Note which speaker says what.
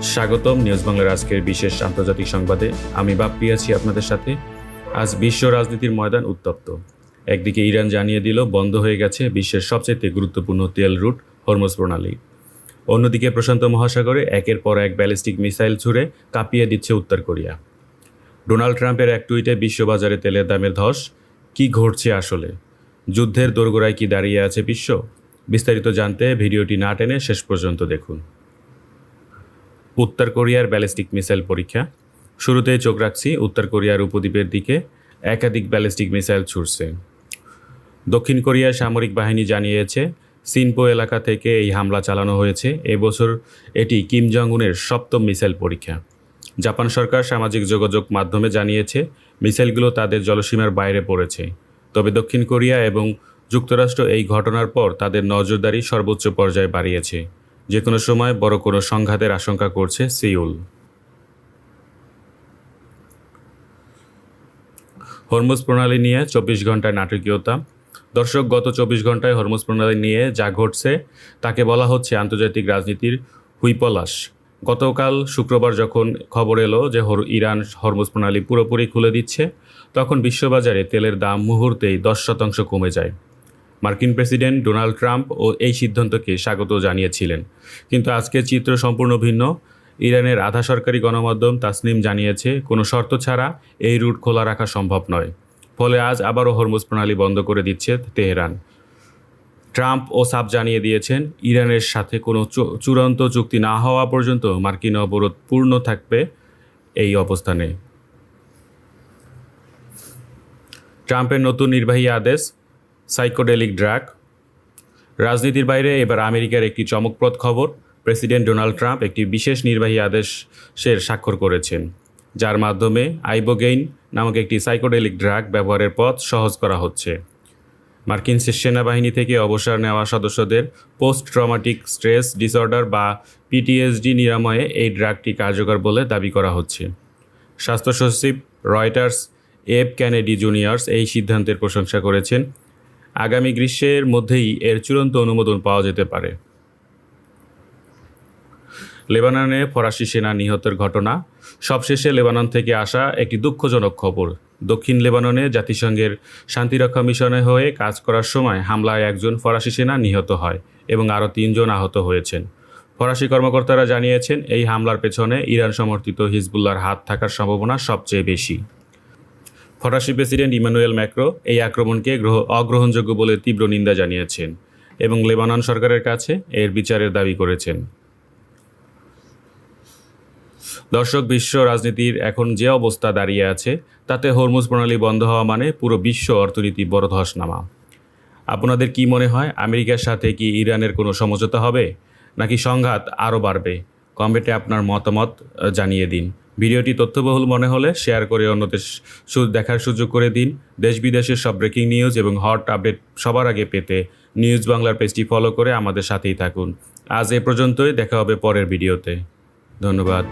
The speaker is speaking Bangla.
Speaker 1: স্বাগতম নিউজ বাংলার আজকের বিশেষ আন্তর্জাতিক সংবাদে। আমি বাপ্পি আছি আপনাদের সাথে। আজ বিশ্ব রাজনীতির ময়দান উত্তপ্ত। একদিকে ইরান জানিয়ে দিল বন্ধ হয়ে গেছে বিশ্বের সবচেয়ে গুরুত্বপূর্ণ তেল রুট হরমুজ প্রণালী। অন্যদিকে প্রশান্ত মহাসাগরে একের পর এক ব্যালিস্টিক মিসাইল ছুড়ে কাঁপিয়ে দিচ্ছে উত্তর কোরিয়া। ডোনাল্ড ট্রাম্পের এক টুইটে বিশ্ববাজারে তেলের দামের ধস। কি ঘটছে আসলে? যুদ্ধের দোরগোড়ায় কি দাঁড়িয়ে আছে বিশ্ব? বিস্তারিত জানতে ভিডিওটি না টেনে শেষ পর্যন্ত দেখুন। উত্তর কোরিয়ার ব্যালিস্টিক মিসাইল পরীক্ষা। শুরুতেই চোখ রাখছি উত্তর কোরিয়ার উপদ্বীপের দিকে। একাধিক ব্যালিস্টিক মিসাইল ছুটছে। দক্ষিণ কোরিয়ার সামরিক বাহিনী জানিয়েছে সিনপো এলাকা থেকে এই হামলা চালানো হয়েছে। এবছর এটি কিম জং উনের সপ্তম মিসাইল পরীক্ষা। জাপান সরকার সামাজিক যোগাযোগ মাধ্যমে জানিয়েছে মিসাইলগুলো তাদের জলসীমার বাইরে পড়েছে। তবে দক্ষিণ কোরিয়া এবং যুক্তরাষ্ট্র এই ঘটনার পর তাদের নজরদারি সর্বোচ্চ পর্যায়ে বাড়িয়েছে। যে কোনো সময় বড় কোনো সংঘাতের আশঙ্কা করছে সিউল। হরমুজ প্রণালী নিয়ে 24 ঘন্টায় নাটকীয়তা। দর্শক, গত 24 ঘন্টায় হরমুজ প্রণালী নিয়ে যা ঘটছে তাকে বলা হচ্ছে আন্তর্জাতিক রাজনীতির হুইপলাস। গতকাল শুক্রবার যখন খবর এলো যে ইরান হরমুজ প্রণালী পুরোপুরি খুলে দিচ্ছে, তখন বিশ্ববাজারে তেলের দাম মুহূর্তেই 10% কমে যায়। মার্কিন প্রেসিডেন্ট ডোনাল্ড ট্রাম্প এই সিদ্ধান্তকে স্বাগত জানিয়েছিলেন। কিন্তু আজকের চিত্র সম্পূর্ণ ভিন্ন। ইরানের আধা সরকারি গণমাধ্যম তাসনিম জানিয়েছে কোনো শর্ত ছাড়া এই রুট খোলা রাখা সম্ভব নয়। ফলে আজ আবারও হরমুজ প্রণালী বন্ধ করে দিচ্ছে তেহরান। ট্রাম্প সাফ জানিয়ে দিয়েছেন ইরানের সাথে কোনো চূড়ান্ত চুক্তি না হওয়া পর্যন্ত মার্কিন অবরোধ পূর্ণ থাকবে এই অবস্থানে। ট্রাম্পের নতুন নির্বাহী আদেশ সাইকোডেলিক ড্রাগ। রাজনীতির বাইরে এবার আমেরিকার একটি চমকপ্রদ খবর। প্রেসিডেন্ট ডোনাল্ড ট্রাম্প একটি বিশেষ নির্বাহী আদেশের স্বাক্ষর করেছেন, যার মাধ্যমে আইবোগেইন নামক একটি সাইকোডেলিক ড্রাগ ব্যবহারের পথ সহজ করা হচ্ছে। মার্কিন সেনাবাহিনী থেকে অবসর নেওয়া সদস্যদের পোস্ট ট্রমাটিক স্ট্রেস ডিসঅর্ডার বা পিটিএসডি নিরাময়ে এই ড্রাগটি কার্যকর বলে দাবি করা হচ্ছে। স্বাস্থ্য সচিব রয়টার্স এফ কেনেডি জুনিয়র্স এই সিদ্ধান্তের প্রশংসা করেছেন। আগামী গ্রীষ্মের মধ্যেই এর চূড়ান্ত অনুমোদন পাওয়া যেতে পারে। লেবাননে ফরাসি সেনা নিহতের ঘটনা। সবশেষে লেবানন থেকে আসা একটি দুঃখজনক খবর। দক্ষিণ লেবাননে জাতিসংঘের শান্তিরক্ষা মিশনে হয়ে কাজ করার সময় হামলায় একজন ফরাসি সেনা নিহত হয় এবং আরও 3 জন আহত হয়েছেন। ফরাসি কর্মকর্তারা জানিয়েছেন এই হামলার পেছনে ইরান সমর্থিত হিজবুল্লাহর হাত থাকার সম্ভাবনা সবচেয়ে বেশি। ফরাসি প্রেসিডেন্ট ইমানুয়েল ম্যাক্রো এই আক্রমণকে অগ্রহণযোগ্য বলে তীব্র নিন্দা জানিয়েছেন এবং লেবানন সরকারের কাছে এর বিচারের দাবি করেছেন। দর্শক, বিশ্ব রাজনীতির এখন যে অবস্থা দাঁড়িয়ে আছে তাতে হরমুজ প্রণালী বন্ধ হওয়া মানে পুরো বিশ্ব অর্থনীতি বড় ধস নামা। আপনাদের কি মনে হয়, আমেরিকার সাথে কি ইরানের কোনো সমঝোতা হবে নাকি সংঘাত আরও বাড়বে? কমেন্টে আপনার মতামত জানিয়ে দিন। ভিডিওটি তথ্যবহুল মনে হলে শেয়ার করে অন্যদের দেখার সুযোগ করে দিন। দেশ বিদেশের সব ব্রেকিং নিউজ এবং হট আপডেট সবার আগে পেতে নিউজ বাংলার পেজটি ফলো করে আমাদের সাথেই থাকুন। আজ এ পর্যন্তই, দেখা হবে পরের ভিডিওতে। ধন্যবাদ।